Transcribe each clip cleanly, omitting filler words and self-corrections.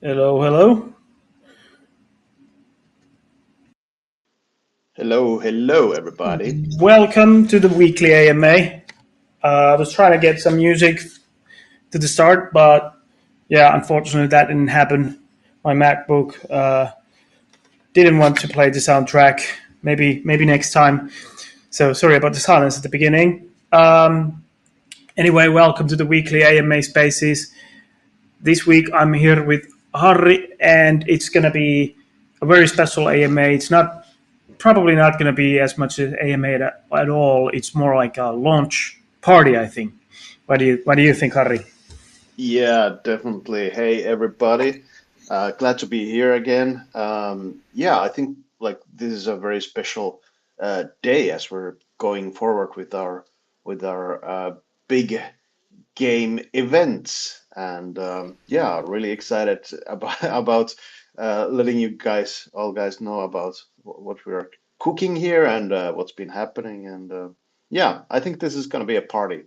Hello, hello. Hello, hello, everybody. Welcome to the weekly AMA. I was trying to get some music to the start, but yeah, unfortunately that didn't happen. My MacBook didn't want to play the soundtrack. Maybe next time. So sorry about the silence at the beginning. Anyway, welcome to the weekly AMA Spaces. This week I'm here with Harry, and it's gonna be a very special AMA. It's not probably not going to be as much as AMA at all. It's more like a launch party, I think. What do you think, Harry? Yeah, definitely. Hey, everybody. Glad to be here again. Yeah, I think like this is a very special day as we're going forward with our big game events, and yeah, really excited about letting you guys, all guys, know about what we're cooking here and what's been happening. And yeah, I think this is going to be a party.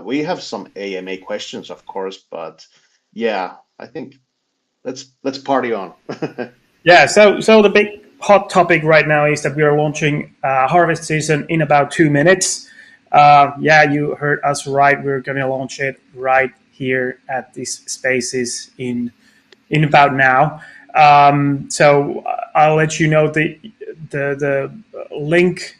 We have some AMA questions, of course, but yeah, I think let's party on. Yeah. So the big hot topic right now is that we are launching harvest season in about 2 minutes. Yeah, you heard us right. We're going to launch it right here at these spaces in about now. So I'll let you know the link,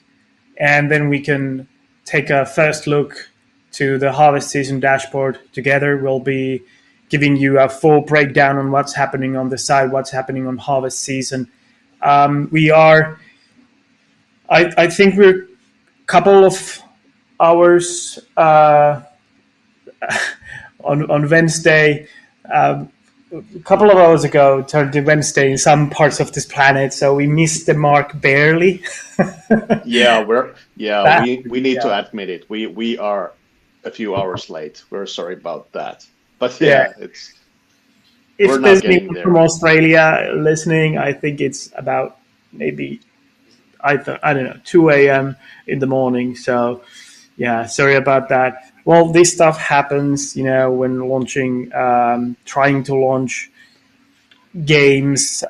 and then we can take a first look to the harvest season dashboard together. We'll be giving you a full breakdown on what's happening on the side, what's happening on harvest season. We are, I think we're a couple of hours on Wednesday. A couple of hours ago turned to Wednesday in some parts of this planet, so we missed the mark barely. Yeah, yeah, That, we need to yeah, admit it. We are a few hours late. We're sorry about that. But yeah. yeah, it's we're If not there's getting anyone from there. Australia listening, I think it's about maybe I don't know 2 a.m. in the morning. So yeah, sorry about that. Well, this stuff happens, when launching, trying to launch games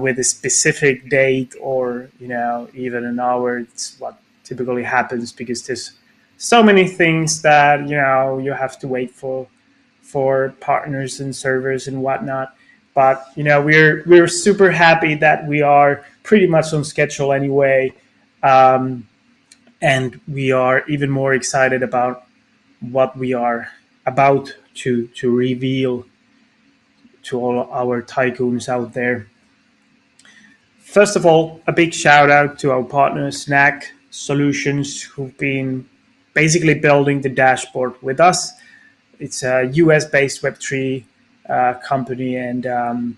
with a specific date or even an hour. It's what typically happens because there's so many things that you have to wait for partners and servers and whatnot. But we're super happy that we are pretty much on schedule anyway, um, and we are even more excited about what we are about to reveal to all our tycoons out there. First of all, a big shout out to our partner Snack Solutions, who've been basically building the dashboard with us. It's a US based Web3 company, and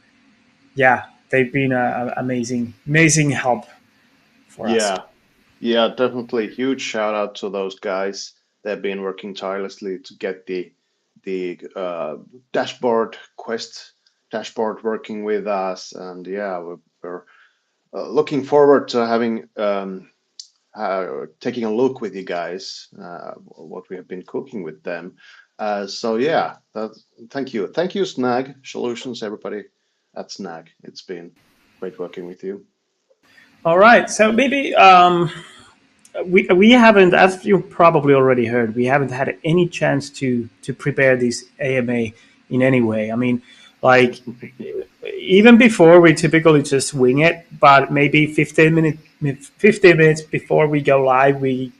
yeah, they've been an amazing help for us. Yeah, yeah, definitely. Huge shout out to those guys. They've been working tirelessly to get the dashboard quest dashboard working with us, and yeah, we're looking forward to having taking a look with you guys what we have been cooking with them. So yeah, thank you, Snag Solutions, everybody at Snag. It's been great working with you. All right, so maybe we haven't, as you probably already heard, we haven't had any chance to prepare this AMA in any way. I mean, like even before we typically just wing it, but maybe 15 minutes before we go live, we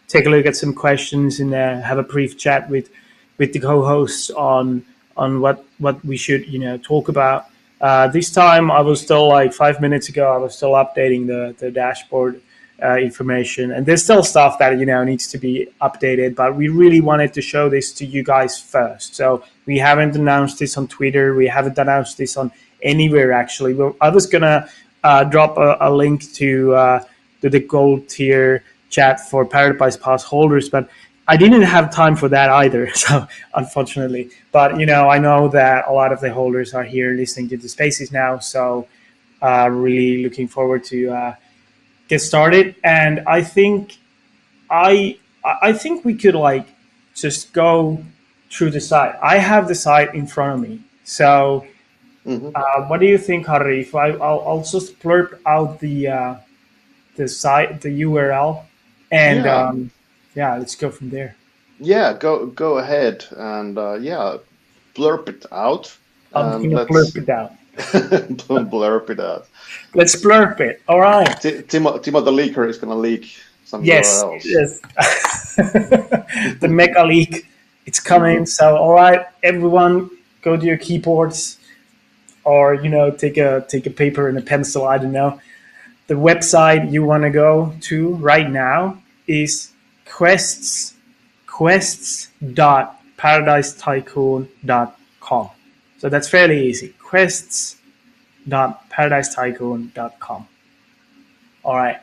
take a look at some questions and have a brief chat with the co-hosts on what we should talk about. This time I was still like 5 minutes ago. I was still updating the dashboard information, and there's still stuff that needs to be updated. But we really wanted to show this to you guys first, so we haven't announced this on Twitter. We haven't announced this on anywhere actually. Well, I was gonna drop a link to the gold tier chat for Paradise Pass holders, but I didn't have time for that either. So unfortunately, but I know that a lot of the holders are here listening to the spaces now. So really looking forward to get started. And I I think we could like just go through the site. I have the site in front of me, so Hmm. What do you think, Harry? If I'll just blurb out the site, the URL, and Yeah, yeah, let's go from there. yeah. Go ahead and yeah, blurb it out I'm and gonna blurb let's it out. blurb it out. Let's blurb it. All right. Timo the leaker is gonna leak some Yes, URLs. yes. The Mega League, it's coming. Hmm. So, all right, everyone, go to your keyboards, or take a paper and a pencil. I don't know. The website you want to go to right now is quests.paradisetycoon.com. So that's fairly easy. Quests.paradisetycoon.com. All right,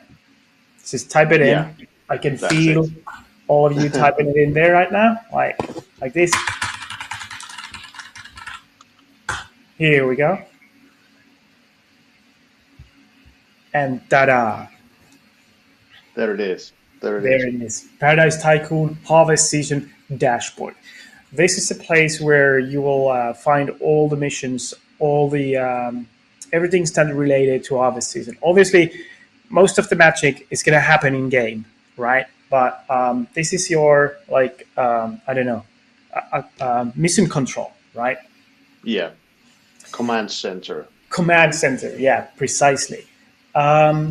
just type it Yeah, in. I can that's feel it. all of you typing it in there right now, like this. Here we go, and ta-da! There it is. There it There is. it is. Paradise Tycoon Harvest Season Dashboard. This is a place where you will find all the missions, all the everything that's related to Harvest Season. Obviously, most of the magic is going to happen in game, right? But this is your I don't know, mission control, right? Yeah, command center. Command center, yeah, precisely.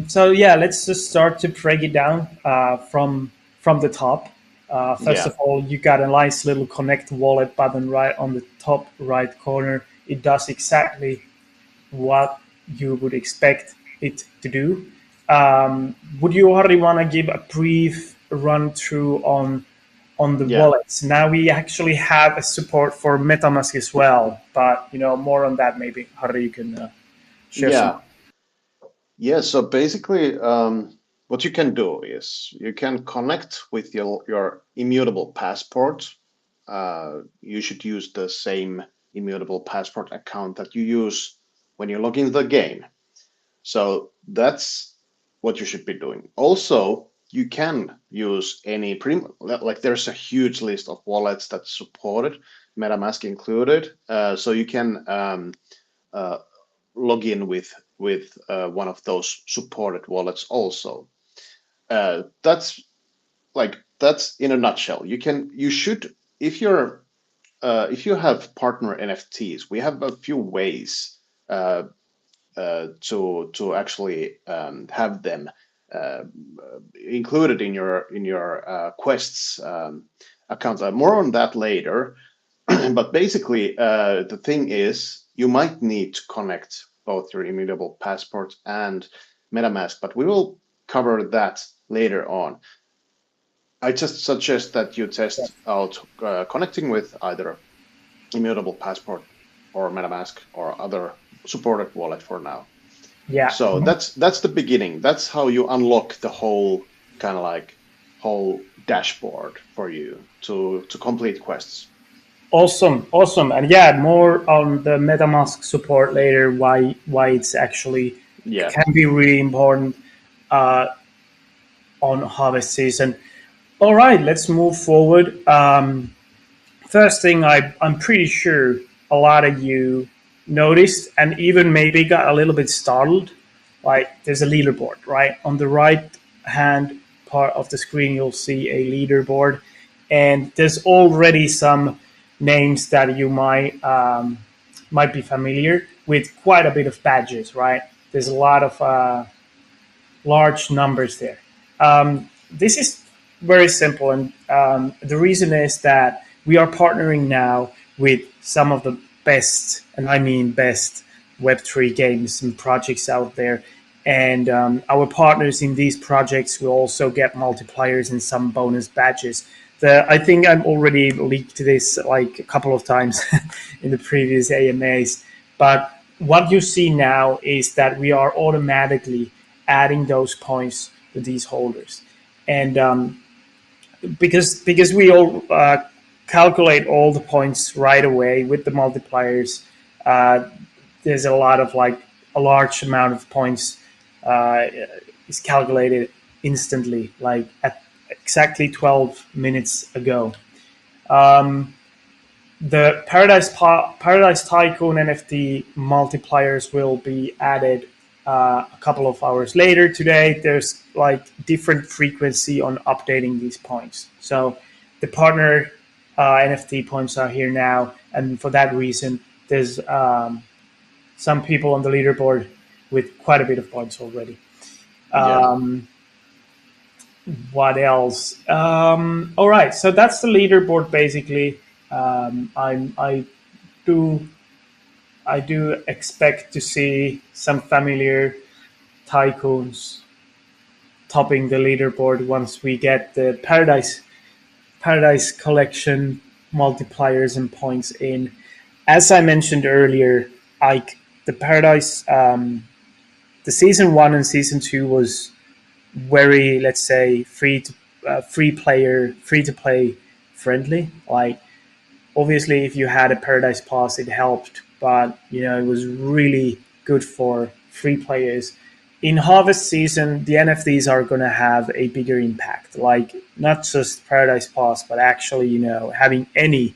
So yeah, let's just start to break it down from the top. First Yeah, of all, you got a nice little connect wallet button right on the top right corner. It does exactly what you would expect it to do. Would you already want to give a brief run through on the yeah, wallets? Now we actually have a support for MetaMask as well, but more on that maybe. Harry, you can share some. yeah. Yeah, so basically, what you can do is you can connect with your immutable passport. You should use the same immutable passport account that you use when you log into the game. So that's what you should be doing. Also, you can use any like there's a huge list of wallets that support it, MetaMask included. So you can uh, log in with one of those supported wallets also. That's in a nutshell. You should if you have partner NFTs, we have a few ways to actually have them uh, included in your quests accounts. More on that later. But basically, the thing is, you might need to connect both your immutable passport and MetaMask, but we will cover that later on. I just suggest that you test out connecting with either immutable passport or MetaMask or other supported wallet for now. Yeah. So that's the beginning. That's how you unlock the whole kind of like whole dashboard for you to complete quests. Awesome, awesome, and yeah, more on the MetaMask support later. Why it's actually Yeah, can be really important on harvest season. All right, let's move forward. First thing, I'm pretty sure a lot of you noticed and even maybe got a little bit startled. Like there's a leaderboard, right? On the right hand part of the screen, you'll see a leaderboard, and there's already some names that you might be familiar with. Quite a bit of badges, right? There's a lot of large numbers there. This is very simple, and the reason is that we are partnering now with some of the best, and I mean best, Web3 games and projects out there. And our partners in these projects will also get multipliers and some bonus badges. I think I've already leaked this like a couple of times in the previous AMAs. But what you see now is that we are automatically adding those points to these holders. And because we all calculate all the points right away with the multipliers, uh, there's a lot of a large amount of points uh, is calculated instantly, like at exactly 12 minutes ago. The Paradise Tycoon NFT multipliers will be added a couple of hours later today. There's like different frequency on updating these points. So the partner NFT points are here now, and for that reason, there's some people on the leaderboard with quite a bit of points already. Yeah, What else? All right, so that's the leaderboard basically. I do I do expect to see some familiar tycoons topping the leaderboard once we get the Paradise Collection multipliers and points in. As I mentioned earlier, like the Paradise, the season one and season two was very, let's say, free to play friendly. Like obviously, if you had a Paradise Pass, it helped, but it was really good for free players. In Harvest season, the NFTs are going to have a bigger impact. Like not just Paradise Pass, but actually, having any,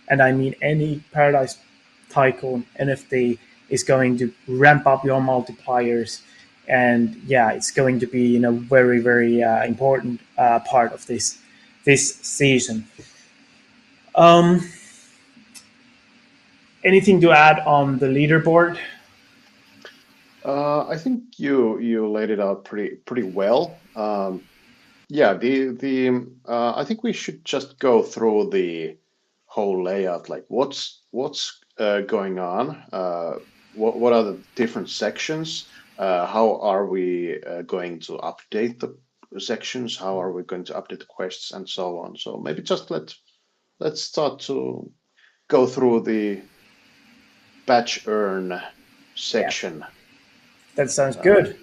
and I mean any Paradise Tycoon NFT is going to ramp up your multipliers, and yeah, it's going to be very very important part of this season. Um, Anything to add on the leaderboard? I think you laid it out pretty well. Yeah, the I think we should just go through the whole layout. Like, what's going on? What are the different sections? How are we going to update the sections? How are we going to update the quests and so on? So maybe just let's start to go through the batch earn Yeah, section that sounds uh, good.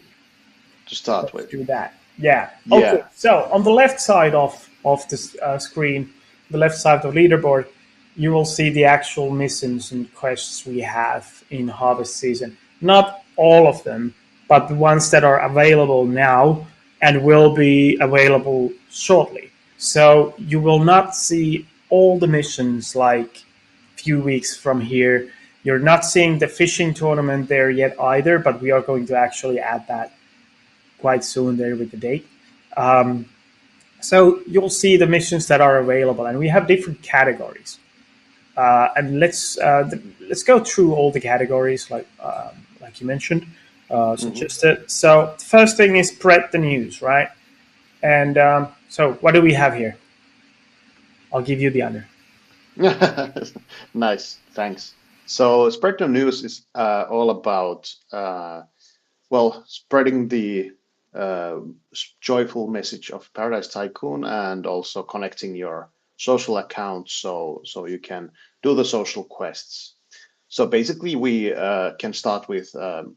to start Let's with. do that. Yeah. Okay. Yeah. So on the left side of the screen, the left side of the leaderboard, you will see the actual missions and quests we have in Harvest season. Not all of them, but the ones that are available now and will be available shortly. So you will not see all the missions like few weeks from here. You're not seeing the fishing tournament there yet either, but we are going to actually add that quite soon there with the date. So you'll see the missions that are available, and we have different categories. And let's go through all the categories like you mentioned, Hmm. suggested. So the first thing is spread the news, right? And so what do we have here? I'll give you the honor. Nice, thanks. So, spread the news is all about well, spreading the uh, joyful message of Paradise Tycoon and also connecting your social accounts so you can do the social quests. So basically, we can start with the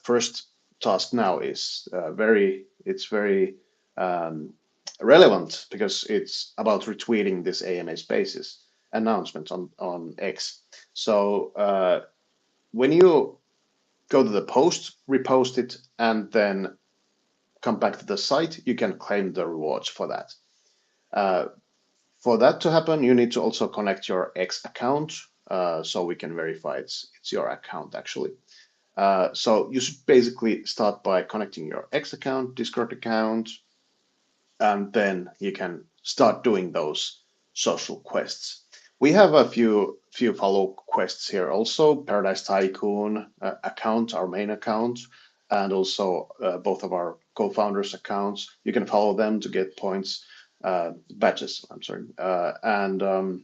first task now is very um, relevant because it's about retweeting this AMA Spaces announcement on X. So when you go to the post, repost it, and then come back to the site, you can claim the rewards for that. Uh, for that to happen, you need to also connect your X account so we can verify it's your account actually. So you should basically start by connecting your X account, Discord account, and then you can start doing those social quests. We have a few follow quests here also. Paradise Tycoon account, our main account, and also both of our co-founders' accounts. You can follow them to get points, badges. I'm sorry, and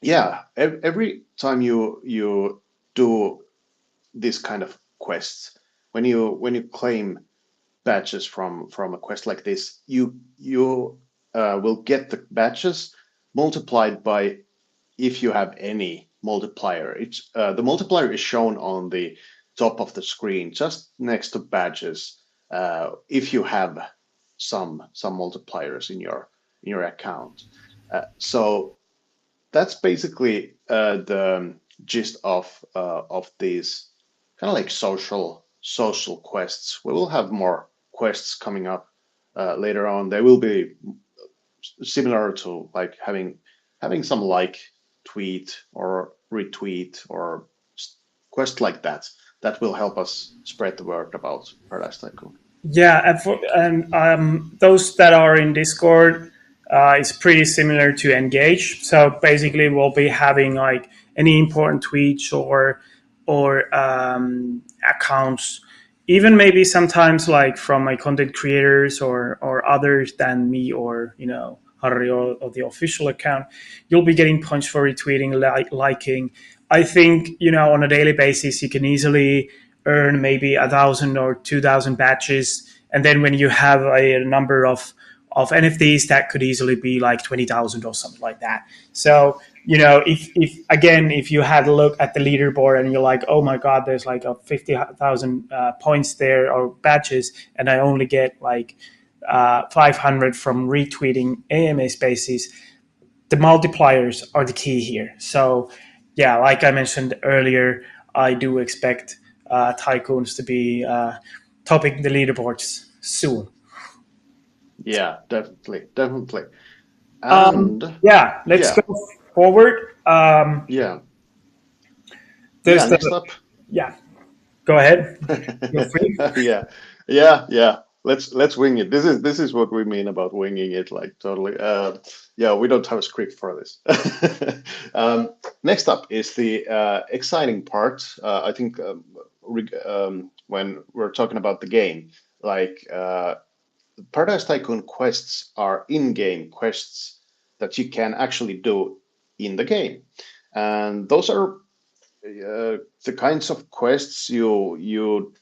yeah, every time you do this kind of quests, when you claim badges from a quest like this, you will get the badges multiplied by if you have any multiplier. It's the multiplier is shown on the top of the screen, just next to badges. If you have some multipliers in your account, so that's basically the gist of these kind of like social quests. We will have more quests coming up later on. They will be similar to like having some like tweet or retweet or quest like that. That will help us spread the word about Paradise Tycoon. Yeah, and those that are in Discord, it's pretty similar to Engage. So basically, we'll be having like any important tweets or accounts, even maybe sometimes like from my content creators or others than me or Harry or the official account. You'll be getting points for retweeting, liking. I think on a daily basis you can easily earn maybe 1,000 or 2,000 badges, and then when you have a number of NFTs, that could easily be like 20,000 or something like that. So if again, if you had a look at the leaderboard and you're like, oh my god, there's like a 50,000 points there or badges, and I only get like 500 from retweeting AMA spaces, the multipliers are the key here. So, yeah, like I mentioned earlier, I do expect Tycoons to be topping the leaderboards soon. Yeah, definitely, definitely. And Yeah, let's yeah, go forward. yeah, yeah. There's the Next up, Yeah. Go ahead. Feel free. yeah, yeah. Let's wing it. This is what we mean about winging it, like totally. Yeah, we don't have a script for this. Next up is the exciting part. I think when we're talking about the game, like Paradise Tycoon quests are in-game quests that you can actually do in the game, and those are the kinds of quests you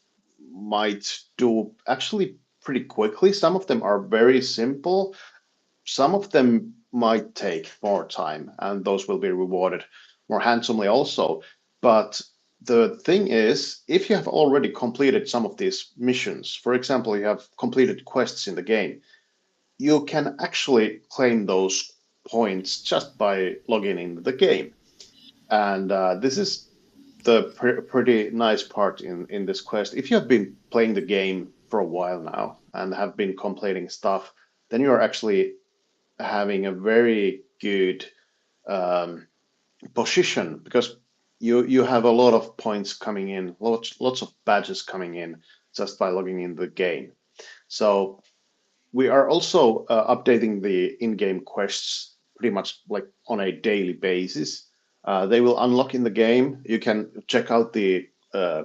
might do actually pretty quickly. Some of them are very simple. Some of them might take more time, and those will be rewarded more handsomely also. But the thing is, if you have already completed some of these missions, for example, you have completed quests in the game, you can actually claim those points just by logging into the game. And this is the pretty nice part in this quest. If you have been playing the game for a while now and have been completing stuff, then you are actually having a very good um, position because you have a lot of points coming in, lots of badges coming in just by logging in the game. So we are also updating the in-game quests pretty much like on a daily basis. They will unlock in the game. You can check out the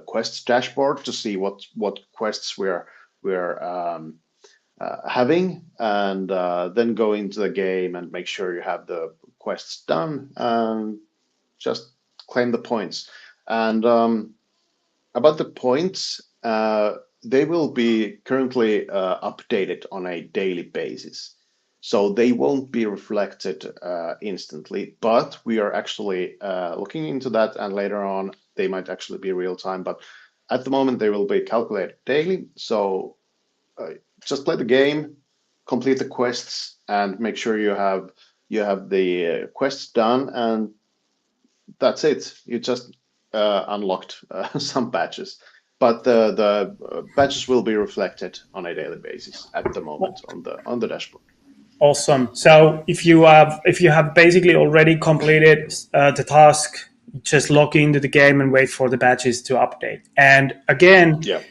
quests dashboard to see what quests we're having, and then go into the game and make sure you have the quests done and just claim the points. And about the points, they will be currently updated on a daily basis. So they won't be reflected instantly, but we are actually looking into that, and later on they might actually be real time. But at the moment they will be calculated daily. So uh, just play the game, complete the quests, and make sure you have the quests done, and that's it. You just unlocked some badges, but the badges will be reflected on a daily basis at the moment on the dashboard. Awesome. So if you have basically already completed the task, just log into the game and wait for the badges to update. And again, Yeah,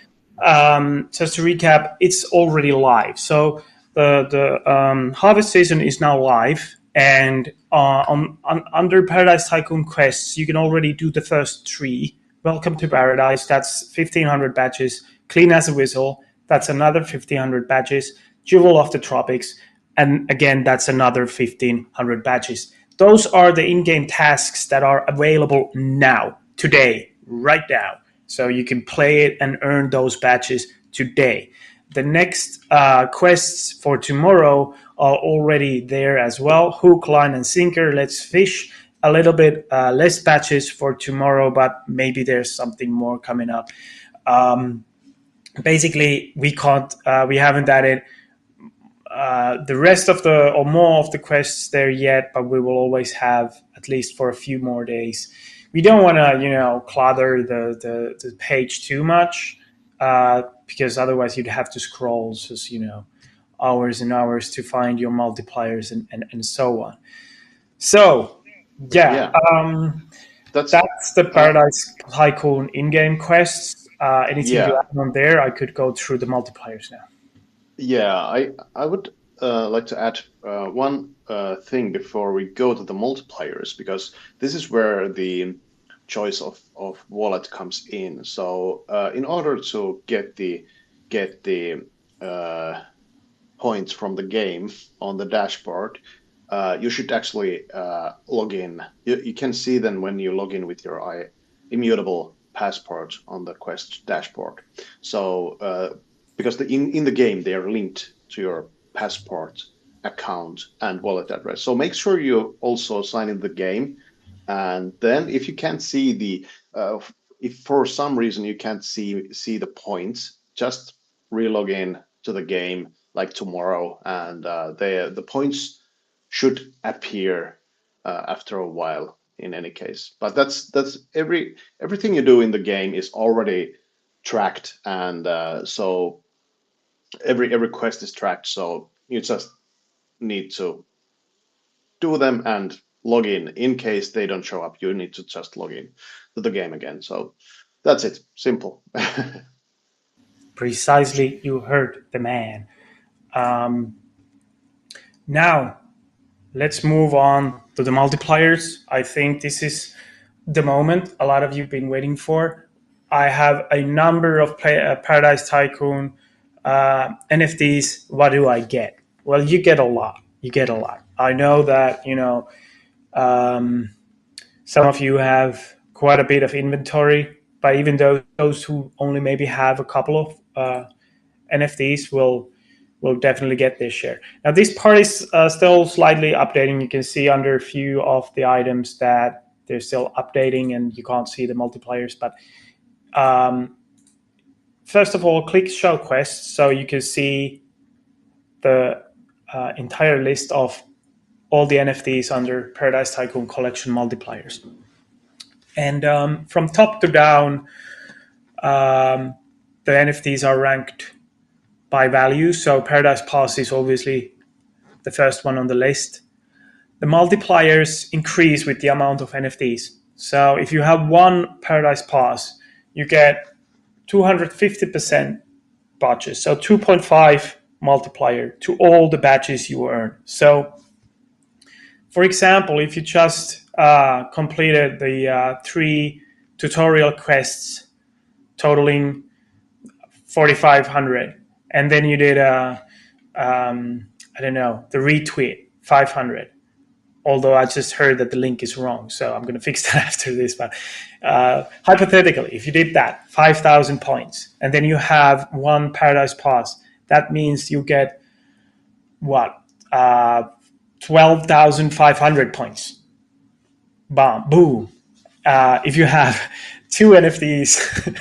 just to recap, it's already live. So the harvest season is now live, and under Paradise Tycoon quests, you can already do the first three. Welcome to Paradise. That's 1,500 badges. Clean as a whistle. That's another 1,500 badges. Jewel of the Tropics, and again, that's another 1,500 badges. Those are the in-game tasks that are available now, today, right now. So you can play it and earn those badges today. The next quests for tomorrow are already there as well. Hook, line, and sinker. Let's fish. A little bit less badges for tomorrow, but maybe there's something more coming up. Basically, we haven't added the rest of the or more of the quests there yet, but we will always have at least for a few more days. We don't want to, clutter the page too much because otherwise you'd have to scroll just, hours and hours to find your multipliers and so on. So Yeah, Yeah, that's that's the uh, Paradise Tycoon in-game quests. Anything you yeah, add on there, I could go through the multipliers now. yeah. I would like to add one thing before we go to the multipliers, because this is where the choice of wallet comes in. So in order to get the uh, points from the game on the dashboard, you should actually log in. You can see them when you log in with your immutable passport on the Quest dashboard. So because in the game they are linked to your passport account and wallet address. So make sure you also sign in the game. And then if you can't see if for some reason you can't see the points, just re-log in to the game like tomorrow, and the points should appear after a while in any case. But that's everything you do in the game is already tracked, and so every quest is tracked. So you just need to do them and log in. In case they don't show up, you need to just log in to the game again. So that's it. Simple. Precisely, you heard the man. Um, Now, let's move on to the multipliers. I think this is the moment a lot of you have been waiting for. I have a number of Paradise Tycoon NFTs. What do I get? Well, you get a lot. You get a lot. I know that um, some of you have quite a bit of inventory, but even those who only maybe have a couple of NFTs will definitely get their share. Now, this part is still slightly updating. You can see under a few of the items that they're still updating, and you can't see the multipliers. But um, first of all, click Show Quests so you can see the entire list of all the NFTs under Paradise Tycoon Collection multipliers. And from top to down, the NFTs are ranked by value. So Paradise Pass is obviously the first one on the list. The multipliers increase with the amount of NFTs. So if you have one Paradise Pass, you get 250% badges. So 2.5 multiplier to all the badges you earn. So, for example, if you just completed the three tutorial quests totaling 4,500, and then you did I don't know, the retweet 500, although I just heard that the link is wrong. So I'm going to fix that after this. But hypothetically, if you did that, 5,000 points, and then you have one Paradise Pass, that means you get what? 12,500 points. Bam, boom. If you have two NFTs,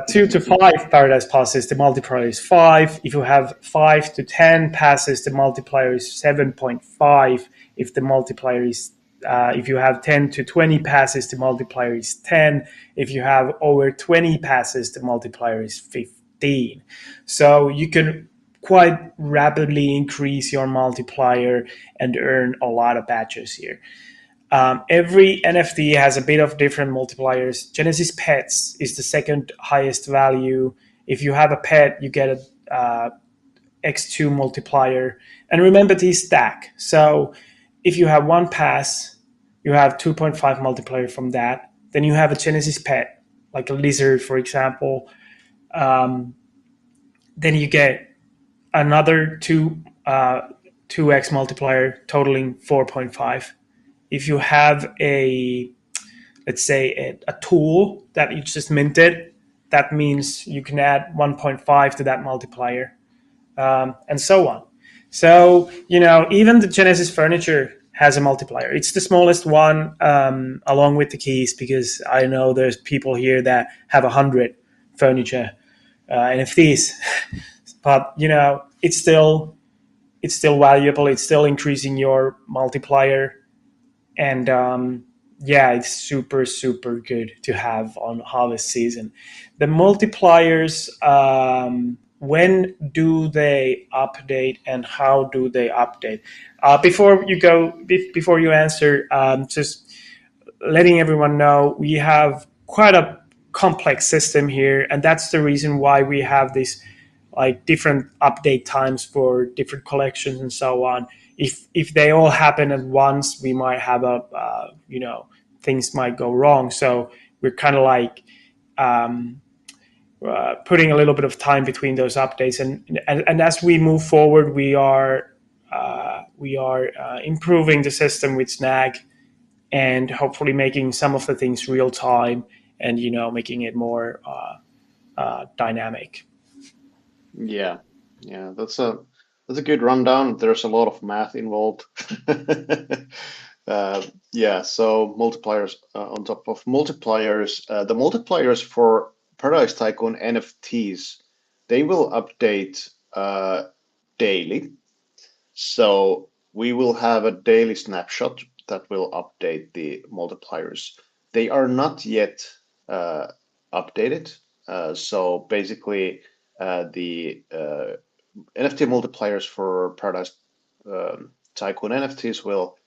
2 to 5 Paradise passes, the multiplier is 5. If you have 5 to 10 passes, the multiplier is 7.5. If the multiplier is if you have 10 to 20 passes, the multiplier is 10. If you have over 20 passes, the multiplier is 15. So you can quite rapidly increase your multiplier and earn a lot of badges here. Every NFT has a bit of different multipliers. Genesis Pets is the second highest value. If you have a pet, you get a X2 multiplier. And remember to stack. So if you have one pass, you have 2.5 multiplier from that. Then you have a Genesis pet, like a lizard, for example. Um, then you get another 2x multiplier, totaling 4.5. If you have let's say a tool that you just minted, that means you can add 1.5 to that multiplier, and so on. So even the Genesis furniture has a multiplier. It's the smallest one, along with the keys, because I know there's people here that have 100 furniture NFTs, but it's still valuable. It's still increasing your multiplier, and yeah, it's super super good to have on harvest season. The multipliers when do they update and how do they update? Before you go, before you answer, just letting everyone know we have quite a complex system here, and that's the reason why we have this like different update times for different collections and so on. If they all happen at once, we might have a things might go wrong. So we're kind of like putting a little bit of time between those updates, and as we move forward, we are improving the system with Snag and hopefully making some of the things real time and making it more dynamic. Yeah, yeah, that's a good rundown. There's a lot of math involved. Yeah, so multipliers on top of multipliers. The multipliers for Paradise Tycoon NFTs, they will update daily. So we will have a daily snapshot that will update the multipliers. They are not yet uh, updated. So basically, the NFT multipliers for Paradise Tycoon NFTs will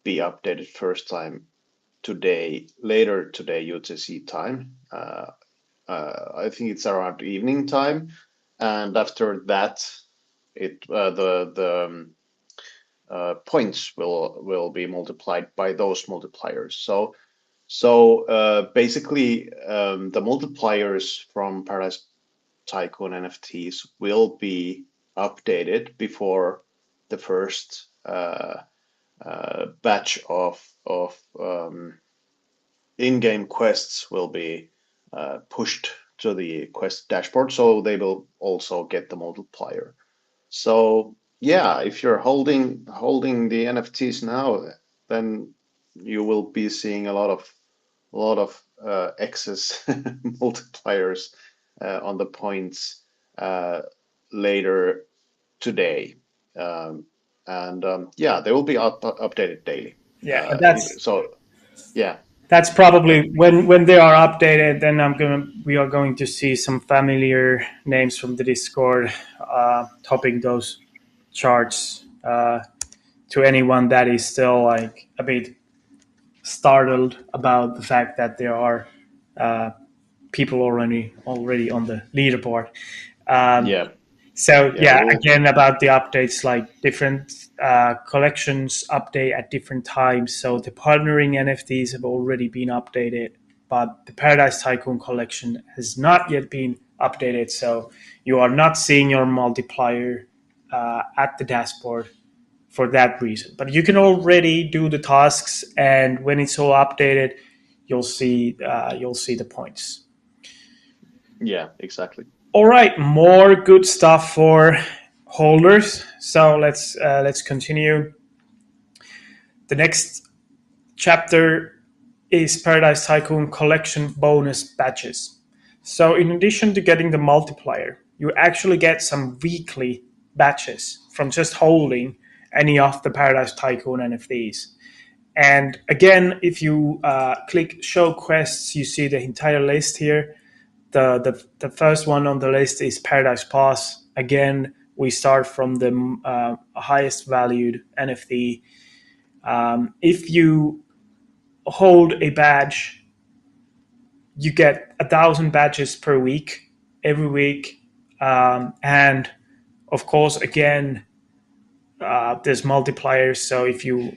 be updated first time today, later today UTC time. I think it's around evening time, and after that, the points will be multiplied by those multipliers. So basically, the multipliers from Paradise Tycoon NFTs will be updated before the first batch of in-game quests will be pushed to the quest dashboard, so they will also get the multiplier. So yeah, if you're holding the NFTs now, then you will be seeing a lot of excess multipliers on the points uh, later today, um, and yeah, they will be updated daily. Yeah, and So yeah, that's yeah, probably when they are updated. Then we are going to see some familiar names from the Discord topping those charts. To anyone that is still like a bit startled about the fact that there are uh, people already on the leaderboard. Um, yeah, so yeah. yeah, We'll again about the updates, like different collections update at different times. So the partnering NFTs have already been updated, but the Paradise Tycoon collection has not yet been updated. So you are not seeing your multiplier at the dashboard for that reason. But you can already do the tasks, and when it's all updated, you'll see the points. yeah, exactly. All right, more good stuff for holders. So let's continue. The next chapter is Paradise Tycoon collection bonus badges. So in addition to getting the multiplier, you actually get some weekly badges from just holding any of the Paradise Tycoon NFTs. And again, if you click show quests, you see the entire list here. The first one on the list is Paradise Pass. Again, we start from the highest valued NFT. If you hold a badge, you get 1,000 badges per week, every week. And of course, again, there's multipliers. So if you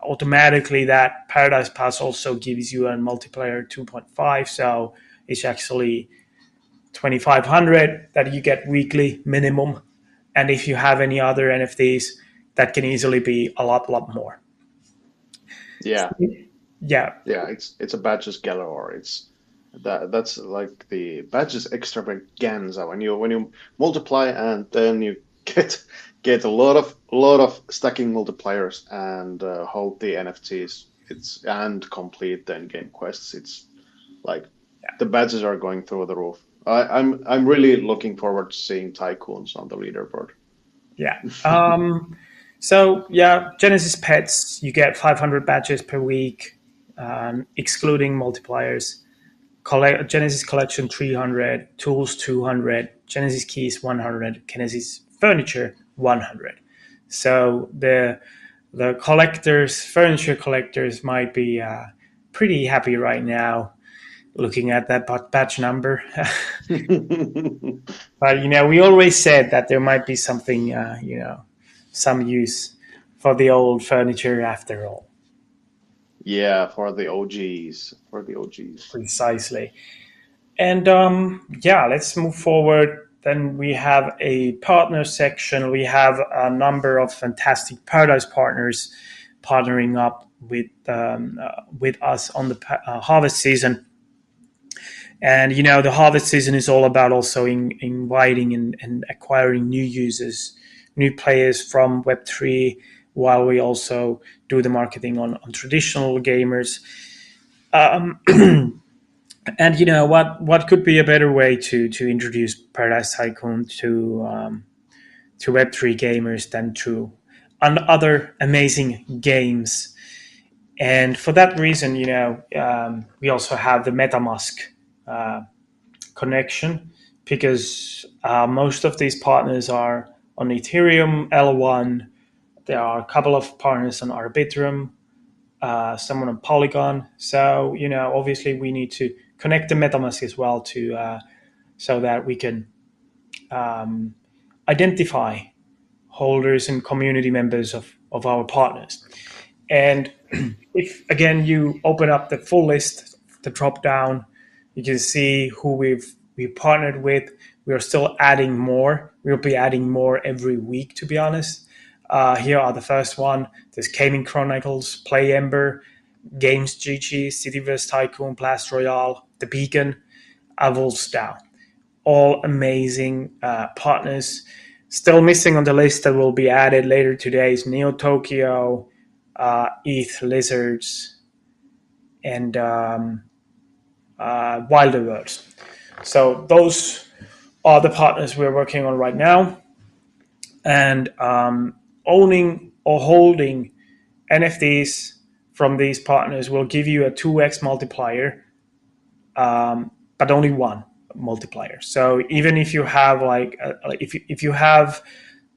automatically, that Paradise Pass also gives you a multiplier 2.5. So it's actually 2,500 that you get weekly minimum. And if you have any other NFTs, that can easily be a lot more. Yeah, Yeah, yeah. It's a badges galore. That's like the badges extravaganza when you multiply and then you get get a lot of stacking multipliers and hold the NFTs. It's and complete the in-game quests. It's like the badges are going through the roof. I'm really looking forward to seeing tycoons on the leaderboard. yeah. So yeah, Genesis Pets, you get 500 badges per week, excluding multipliers. Genesis Collection 300, Tools 200, Genesis Keys 100, Genesis Furniture 100. So the collectors, furniture collectors, might be pretty happy right now looking at that batch number. But we always said that there might be something, some use for the old furniture after all. Yeah, for the OGs, for the OGs. Precisely. And yeah, let's move forward. Then we have a partner section. We have a number of fantastic Paradise partners partnering up with us on the harvest season. And the harvest season is all about also inviting and acquiring new users, new players from Web3, while we also do the marketing on traditional gamers. Um, and what could be a better way to introduce Paradise Tycoon to Web3 gamers than to other amazing games? And for that reason, we also have the MetaMask uh, connection, because most of these partners are on Ethereum L1. There are a couple of partners on Arbitrum, someone on Polygon. So obviously we need to connect the MetaMask as well to so that we can um, identify holders and community members of our partners. And if again you open up the full list, the drop down, you can see who we partnered with. We are still adding more. We'll be adding more every week, to be honest. Here are the first one. There's Gaming Chronicles, Play Ember, Games GG, Cityverse Tycoon, Blast Royale, The Beacon, Avul's Down. All amazing partners. Still missing on the list that will be added later today is Neo Tokyo, ETH Lizards, and Wilder Worlds. So those are the partners we're working on right now. And owning or holding NFTs from these partners will give you a 2x multiplier, but only one multiplier. So even if you have if you have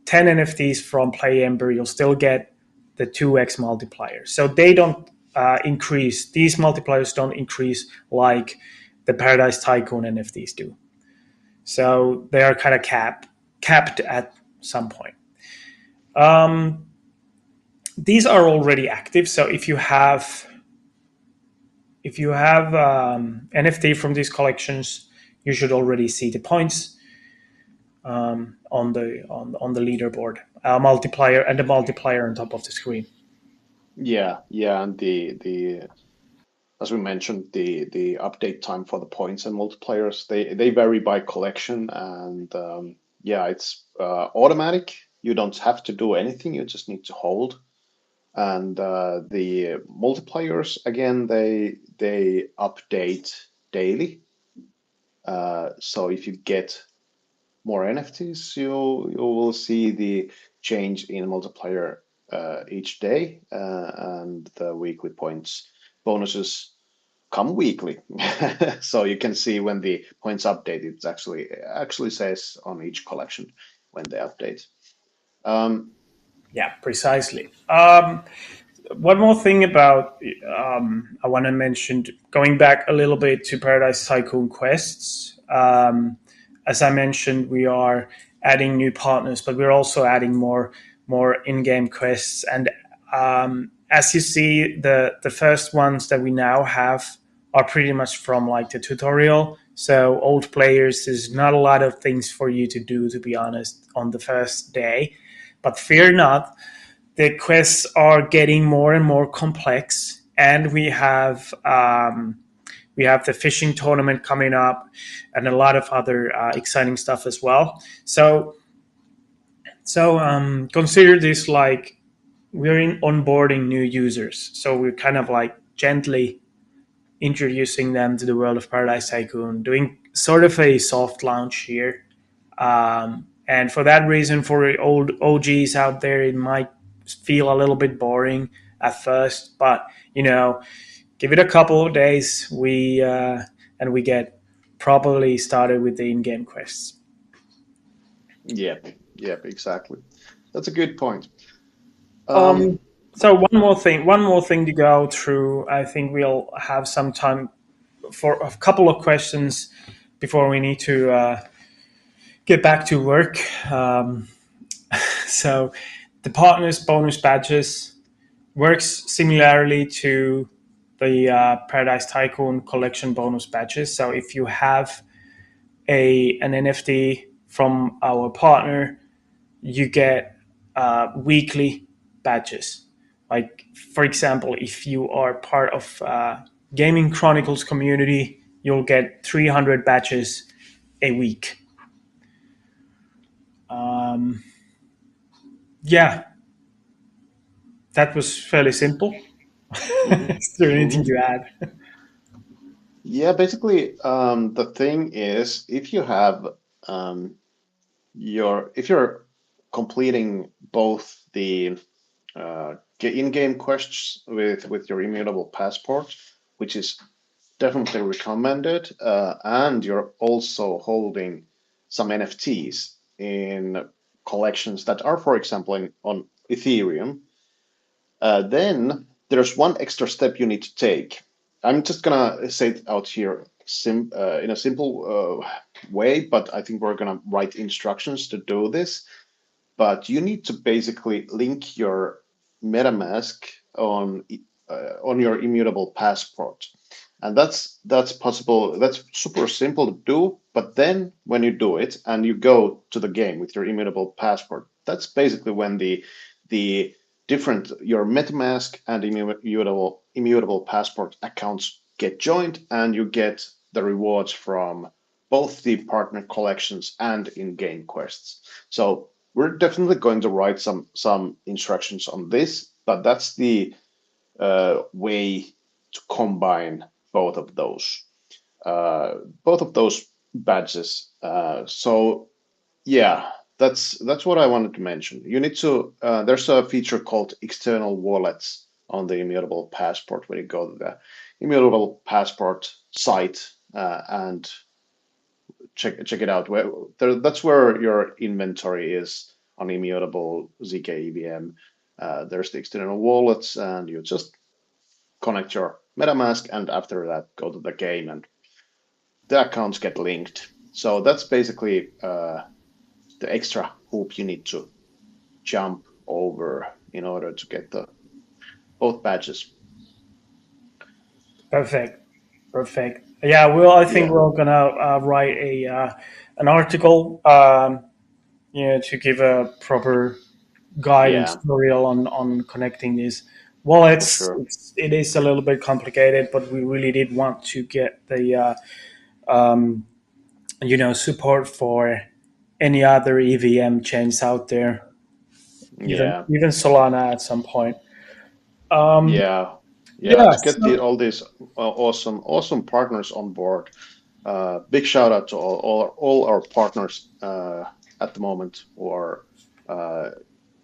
10 NFTs from Play Ember, you'll still get the 2x multiplier. So they don't increase, these multipliers don't increase like the Paradise Tycoon NFTs do. So they are kind of capped at some point. Um, these are already active. So if you have NFT from these collections, you should already see the points on the leaderboard, multiplier and the multiplier on top of the screen. Yeah, yeah, and the as we mentioned, the update time for the points and multipliers, they vary by collection, and yeah, it's automatic. You don't have to do anything. You just need to hold. And the multipliers again, they update daily. So if you get more NFTs, you will see the change in multiplier each day, and the weekly points bonuses come weekly. So you can see when the points update. It actually says on each collection when they update. Um, Yeah, precisely. One more thing about I want to mention, going back a little bit to Paradise Tycoon quests. As I mentioned, we are adding new partners, but we're also adding more in-game quests. And as you see, the first ones that we now have are pretty much from like the tutorial. So old players, there's not a lot of things for you to do, to be honest, on the first day. But fear not, the quests are getting more and more complex, and we have the fishing tournament coming up, and a lot of other exciting stuff as well. So consider this like we're onboarding new users. So we're kind of like gently introducing them to the world of Paradise Tycoon, doing sort of a soft launch here. And for that reason, for old OGs out there, it might feel a little bit boring at first, but give it a couple of days. and we get properly started with the in-game quests. Yep, yep, exactly. That's a good point. Um, Um, so one more thing to go through. I think we'll have some time for a couple of questions before we need to get back to work. So the partners bonus badges works similarly to the Paradise Tycoon collection bonus badges. So if you have an NFT from our partner, you get weekly badges. Like for example, if you are part of Gaming Chronicles community, you'll get 300 badges a week. Um, yeah, that was fairly simple. mhm, Is there anything mhm. to add? Yeah, basically, the thing is, if you have if you're completing both the in-game quests with your immutable passport, which is definitely recommended, and you're also holding some NFTs in collections that are, for example, on Ethereum, then there's one extra step you need to take. I'm just gonna say it out here in a simple way, but I think we're gonna write instructions to do this. But you need to basically link your MetaMask on your immutable passport, and that's possible. That's super simple to do. But then when you do it and you go to the game with your immutable passport, that's basically when the different your MetaMask and immutable passport accounts get joined, and you get the rewards from both the partner collections and in-game quests. So we're definitely going to write some instructions on this, but that's the way to combine both of those uh, both of those badges. So yeah, that's what I wanted to mention. You need to there's a feature called external wallets on the immutable passport when you go to the immutable passport site and check it out. That's where your inventory is on immutable zk EVM. There's the external wallets, and you just connect your MetaMask, and after that, go to the game, and the accounts get linked. So that's basically the extra hoop you need to jump over in order to get the both badges. Perfect. Perfect. Yeah, well, I think Yeah, we're gonna write a an article, to give a proper guide and yeah, tutorial on connecting these for wallets. sure. It is a little bit complicated, but we really did want to get the um, support for any other EVM chains out there, even Yeah, even Solana at some point. Um, yeah, yeah. yeah. To get all these awesome partners on board. Big shout out to all our partners at the moment who are uh,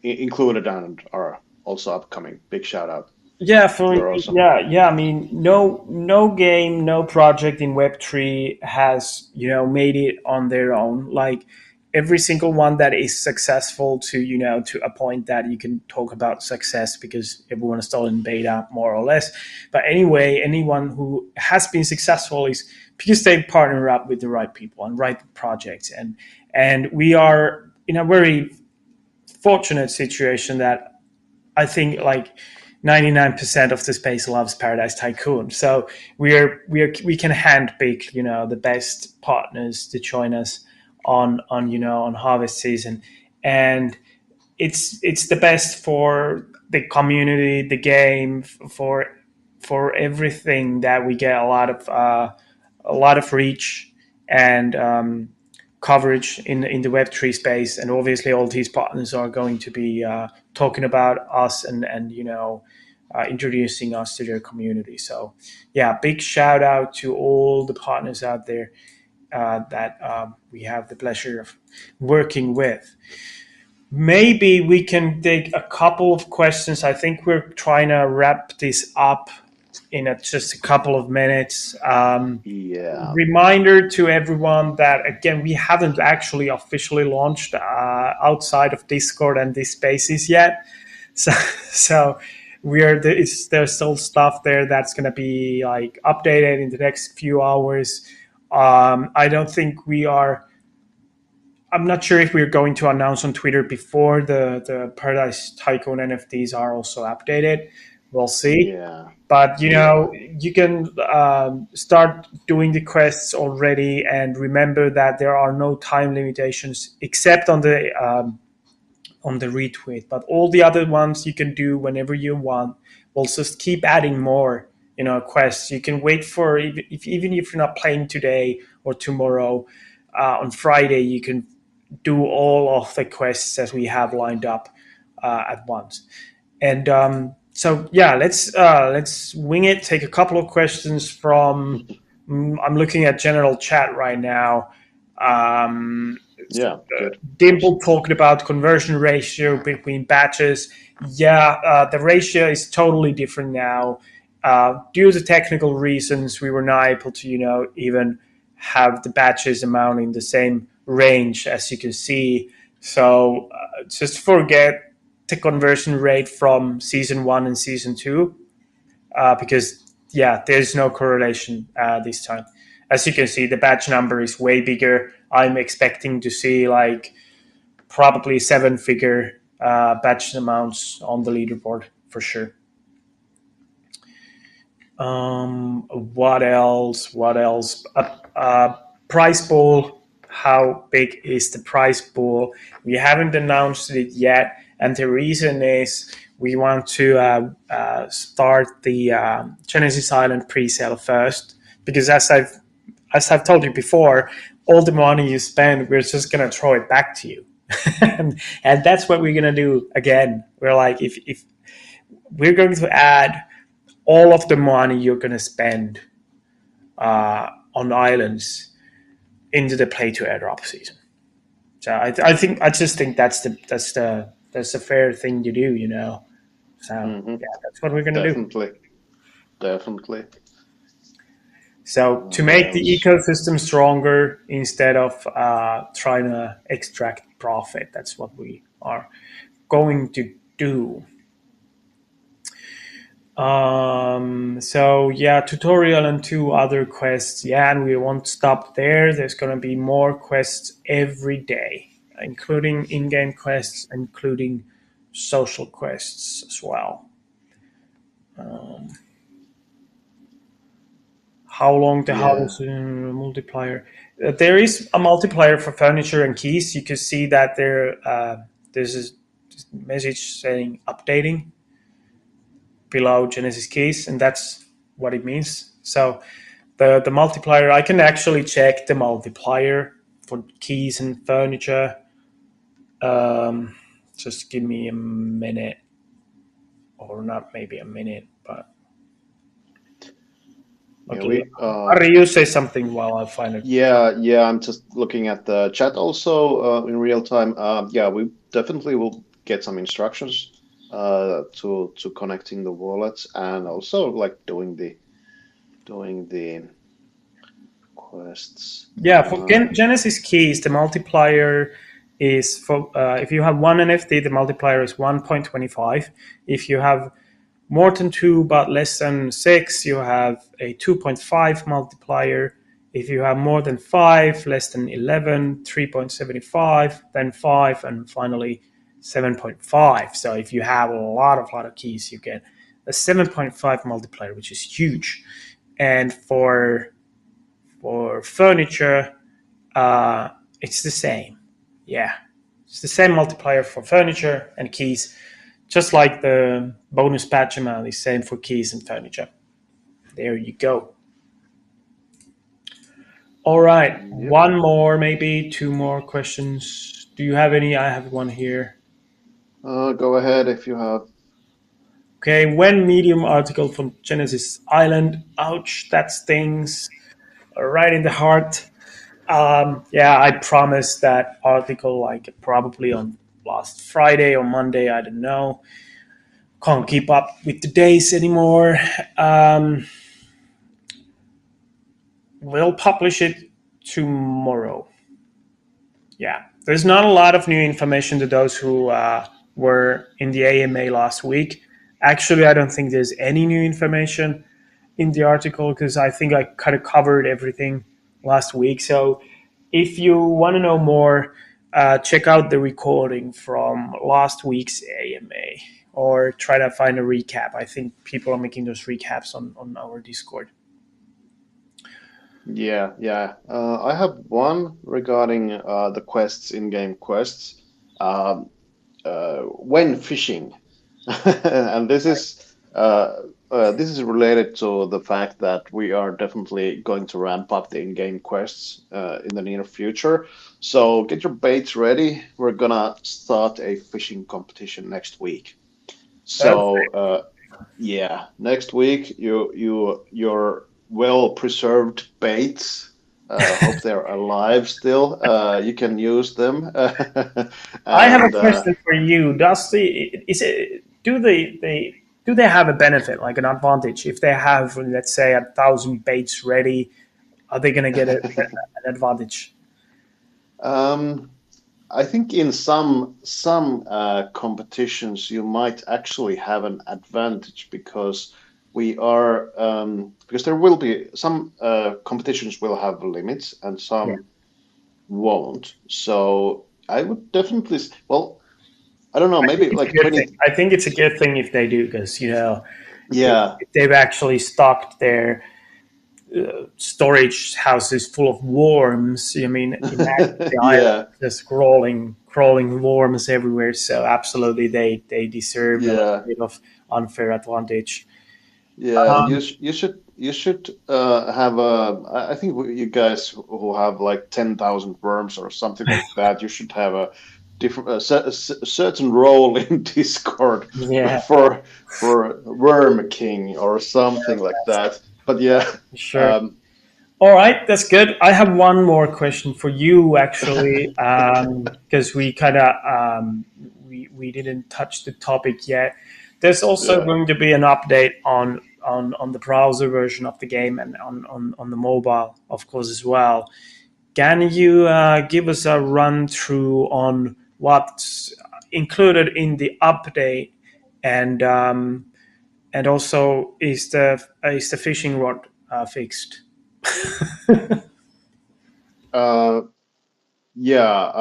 included and are also upcoming. Big shout out. Yeah, for You're awesome. yeah. I mean, no game, no project in Web3 has made it on their own. Like every single one that is successful to a point that you can talk about success because everyone is still in beta more or less. But anyway, anyone who has been successful is because they partner up with the right people and right projects, and we are in a very fortunate situation that I think like 99% of the space loves Paradise Tycoon. So we can handpick the best partners to join us on harvest season, and it's the best for the community, the game, for everything that we get a lot of reach and coverage in the Web3 space, and obviously all these partners are going to be talking about us and introducing us to their community. So yeah, big shout out to all the partners out there that we have the pleasure of working with. Maybe we can take a couple of questions. I think we're trying to wrap this up in just a couple of minutes. Yeah. Reminder to everyone that again we haven't actually officially launched outside of Discord and these spaces yet. So so there's still stuff there that's going to be like updated in the next few hours. I don't think we are. I'm not sure if we're going to announce on Twitter before the Paradise Tycoon NFTs are also updated. We'll see. Yeah. But Yeah. you can start doing the quests already, and remember that there are no time limitations except on the retweet. But all the other ones you can do whenever you want. We'll just keep adding more, quests. You can wait for even if you're not playing today or tomorrow. On Friday, you can do all of the quests that we have lined up at once. And so yeah, let's wing it. Take a couple of questions from. I'm looking at general chat right now. Um, Yeah. Good Dimple questions. talking about conversion ratio between batches. Yeah, the ratio is totally different now. Due to technical reasons, we were not able to, even have the batches amount in the same range as you can see. So just forget the conversion rate from season one and season two, because yeah, there's no correlation this time. As you can see, the batch number is way bigger. I'm expecting to see like probably seven-figure batch amounts on the leaderboard for sure. What else? What else? Prize pool. How big is the prize pool? We haven't announced it yet, and the reason is we want to start the Genesis Island pre-sale first, because as I've told you before, all the money you spend, we're just gonna throw it back to you, and that's what we're gonna do again. We're like, if we're going to add all of the money you're going to spend on islands into the play to airdrop season. So I just think that's the fair thing to do, So Hmm. yeah, that's what we're going to do. Definitely. Definitely. So to What make the else? ecosystem stronger instead of trying to extract profit, that's what we are going to do. So yeah, tutorial and two other quests. Yeah, and we won't stop there. There's gonna be more quests every day, including in-game quests, including social quests as well. How long the Yeah. house multiplier? There is a multiplier for furniture and keys. You can see that there's a message saying updating below Genesis keys, and that's what it means. So the multiplier, I can actually check the multiplier for keys and furniture. Um, just give me a minute, or not maybe a minute, but Yeah. okay. We. Ari, you say something while I find it. Yeah. Yeah. I'm just looking at the chat also in real time. Yeah. We definitely will get some instructions to connecting the wallets and also like doing the quests. Yeah, for Genesis keys, the multiplier is for if you have one NFT, the multiplier is 1.25. If you have more than two but less than six, you have a 2.5 multiplier. If you have more than five, less than 11, 3.75, then five, and finally 7.5. So if you have a lot of keys, you get a 7.5 multiplier, which is huge. And for furniture, it's the same. Yeah, it's the same multiplier for furniture and keys, just like the bonus patch amount is same for keys and furniture. There you go. All right, Yep. one more, maybe two more questions. Do you have any? I have one here. Go ahead if you have. Okay, when medium article from Genesis Island. Ouch, that stings right in the heart. Yeah, I promised that article like probably on last Friday or Monday. I don't know. can't keep up with the days anymore. Um, we'll publish it tomorrow. Yeah, there's not a lot of new information to those who were in the AMA last week. Actually, I don't think there's any new information in the article because I think I kind of covered everything last week. So if you want to know more, check out the recording from last week's AMA or try to find a recap. I think people are making those recaps on our Discord. Yeah, yeah. I have one regarding the quests, in-game quests. Um, when fishing, and this is related to the fact that we are definitely going to ramp up the in-game quests in the near future. So get your baits ready. We're gonna start a fishing competition next week. So yeah, next week your well preserved baits. Hope they're alive still. You can use them, I have a and question for you. Does the is it do they have a benefit like an advantage if they have, let's say, 1,000 baits ready? Are they going to get an advantage? um, I think in some competitions you might actually have an advantage because we are because there will be some competitions will have limits and Yeah, some won't. So I would definitely well, I don't know, I think maybe it's a like good thing. 20. I think it's a good thing if they do because Yeah, if they've actually stocked their storage houses full of worms. I mean, imagine the island yeah, just crawling worms everywhere. So absolutely, they deserve a little yeah. bit of unfair advantage. Yeah, Um, you should have a. I think you guys who have like 10,000 worms or something like that, you should have a different a certain role in Discord yeah, for Worm King or something like that. But yeah, sure. um, All right, that's good. I have one more question for you, actually, because we kind of we didn't touch the topic yet. There's also yeah. going to be an update on the browser version of the game and on the mobile, of course, as well. Can you give us a run through on what's included in the update and also is the fishing rod fixed? Uh, yeah.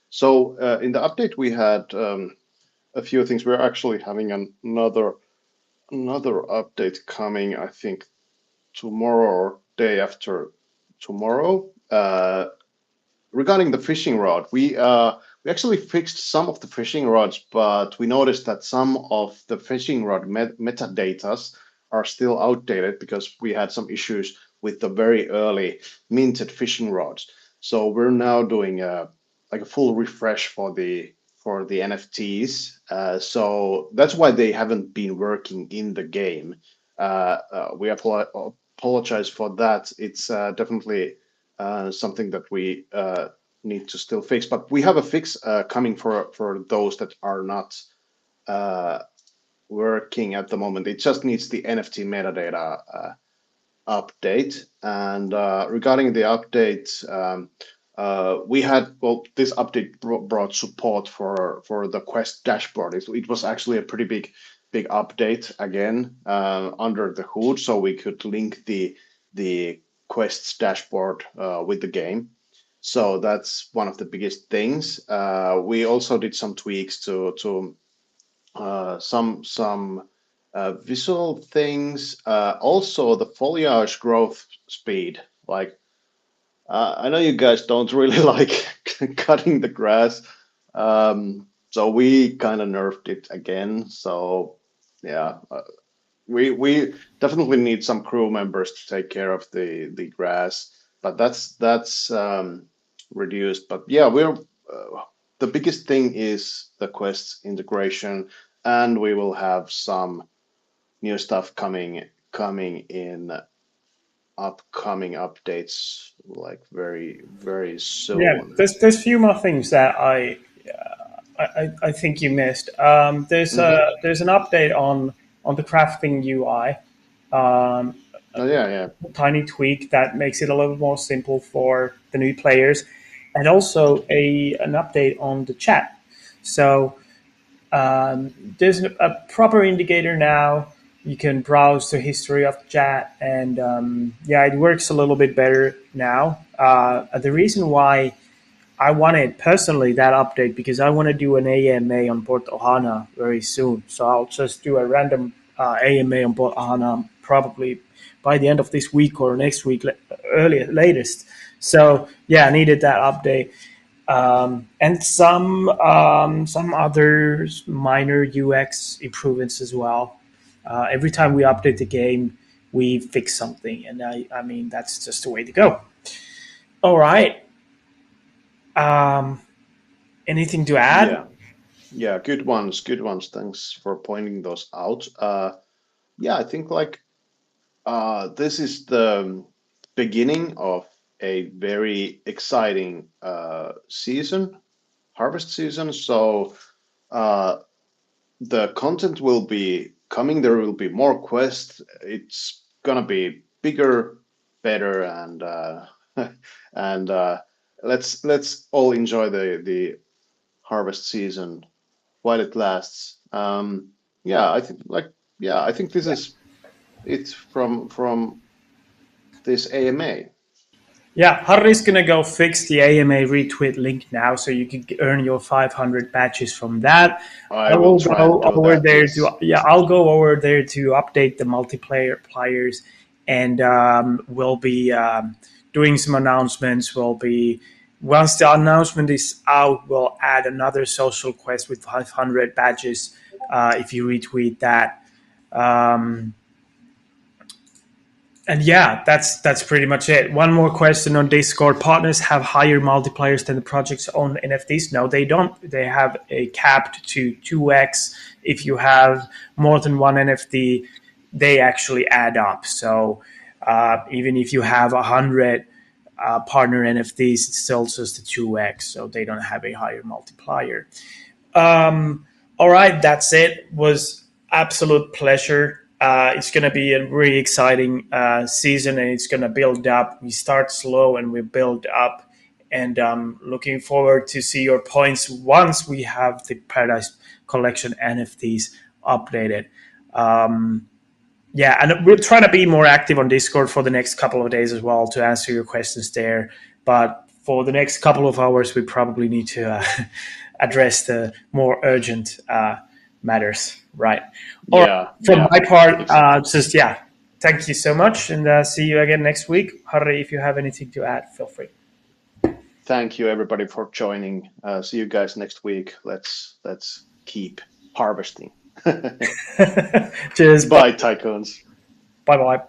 So in the update we had a few things. We're actually having another update coming. I think tomorrow or day after tomorrow. Regarding the fishing rod, we actually fixed some of the fishing rods, but we noticed that some of the fishing rod metadatas are still outdated because we had some issues with the very early minted fishing rods. So we're now doing a full refresh for the NFTs. So that's why they haven't been working in the game. We apologize for that. It's definitely something that we need to still fix. But we have a fix coming for those that are not uh, working at the moment. It just needs the NFT metadata update. And regarding the update, we had well, this update brought support for the Quest dashboard. It was actually a pretty big update again under the hood, so we could link the Quest's dashboard with the game. So that's one of the biggest things. We also did some tweaks to some visual things. Also, the foliage growth speed. Like I know you guys don't really like cutting the grass, so we kind of nerfed it again. So yeah, we definitely need some crew members to take care of the grass, but that's reduced. But yeah, we're the biggest thing is the Quest integration, and we will have some new stuff coming in upcoming updates like very Yeah, soon. there's few more things that I think you missed. Hmm. There's an update on the crafting UI. Um, Oh yeah, yeah, Tiny tweak that makes it a little more simple for the new players, and also a an update on the chat. So there's a proper indicator now. You can browse the history of the chat, and yeah, it works a little bit better now. The reason why I wanted personally that update because I want to do an AMA on Port Ohana very soon. So I'll just do a random AMA on Port Ohana probably by the end of this week or next week, earlier latest. So yeah, I needed that update. And some other minor UX improvements as well. Every time we update the game, we fix something, and I mean that's just the way to go. All right. Um, Anything to add? yeah, yeah. Good ones, good ones. Thanks for pointing those out. Yeah, I think like this is the beginning of a very exciting season, harvest season. So uh, the content will be coming. There will be more quests. It's gonna be bigger, better, and and let's all enjoy the harvest season while it lasts. Yeah, I think like yeah, I think this Yeah. is it from this AMA. Yeah, Harry's gonna go fix the AMA retweet link now, so you can earn your 500 badges from that. I I will will try and go do over that. there to Yes. yeah, I'll go over there to update the multiplayer players, and we'll be doing some announcements. We'll be once the announcement is out, we'll add another social quest with 500 badges if you retweet that. Um, and yeah, that's pretty much it. One more question on Discord: partners have higher multipliers than the project's own NFTs? No, they don't. They have a capped to 2x. If you have more than one NFT, they actually add up. So even if you have 100 partner NFTs, it's still just a 2x. So they don't have a higher multiplier. All right, that's it. Was absolute pleasure. It's going to be a really exciting season, and it's going to build up. We start slow and we build up, and looking forward to see your points once we have the Paradise Collection NFTs updated. Yeah, and we'll try to be more active on Discord for the next couple of days as well to answer your questions there. But for the next couple of hours, we probably need to address the more urgent matters. Right. All right. Yeah. From Yeah. my part, Exactly. just yeah, thank you so much, and see you again next week. Harry, if you have anything to add, feel free. Thank you everybody for joining. See you guys next week. Let's keep harvesting. Cheers. Bye Bye, tycoons. bye.